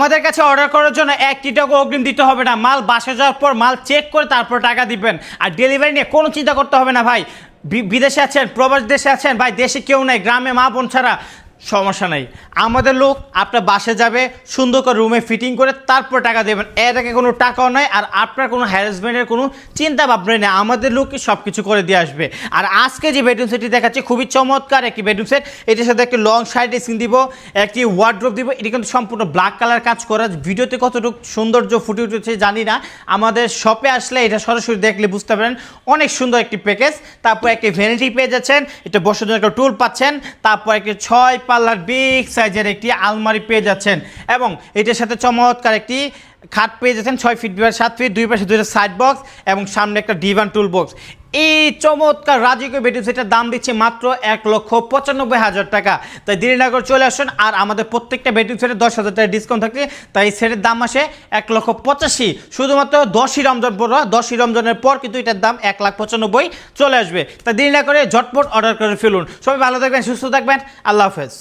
আমাদের কাছে অর্ডার করার জন্য 1 টাকা অগ্রিম দিতে হবে না, মাল বাসা যাওয়ার পর মাল চেক করে তারপর টাকা দিবেন। আর ডেলিভারি নিয়ে কোনো চিন্তা করতে হবে না ভাই। বিদেশে আছেন, প্রবাস দেশে আছেন, ভাই দেশে কেউ নাই, গ্রামে মা বোন ছাড়া সমস্যা নেই, আমাদের লোক আপনার বাসে যাবে, সুন্দর করে রুমে ফিটিং করে তারপর টাকা দেবেন। এর আগে কোনো টাকাও নয়, আর আপনার কোনো হ্যারাসমেন্টের কোনো চিন্তা ভাবনা নেই, আমাদের লোকই সব কিছু করে দিয়ে আসবে। আর আজকে যে বেডরুম সেটটি দেখাচ্ছি খুবই চমৎকার একটি বেডরুম সেট। এটার সাথে একটি লং সাইড ড্রেসিং দিব, একটি ওয়ার্ড্রোব দিব। এটি কিন্তু সম্পূর্ণ ব্ল্যাক কালার কাজ করা। ভিডিওতে কতটুকু সৌন্দর্য ফুটে উঠেছে জানি না, আমাদের শপে আসলে এটা সরাসরি দেখলে বুঝতে পারেন। অনেক সুন্দর একটি প্যাকেজ। তারপর একটি ভ্যানিটি পেয়ে যাচ্ছেন, এটা বসার জন্য একটা টুল পাচ্ছেন। তারপর একটি 6 পাল্লার বিগ সাইজের একটি আলমারি পেয়ে যাচ্ছেন, এবং এটার সাথে চমৎকার একটি খাট পেয়ে যাচ্ছেন 6 ফিট বাই 7 ফিট, দুই পাশে দুইটা সাইড বক্স এবং সামনে একটা ডিভান টুল বক্স। এই চমৎকার রাজকীয় বেডরুম সেটের দাম দিচ্ছে মাত্র 1,95,000 টাকা। তাই দেরি না করে চলে আসুন। আর আমাদের প্রত্যেকটা বেডরুম সেটে 10,000 টাকা ডিসকাউন্ট থাকছে, তাই এই সেটের দাম আসে 1,85,000। শুধুমাত্র 10ই রমজান পর, 10ই রমজানের পর কিন্তু এটার দাম 1,95,000 চলে আসবে। তাই দেরি না করে ঝটপট অর্ডার করে ফেলুন। সবাই ভালো থাকবেন, সুস্থ থাকবেন, আল্লাহ হাফেজ।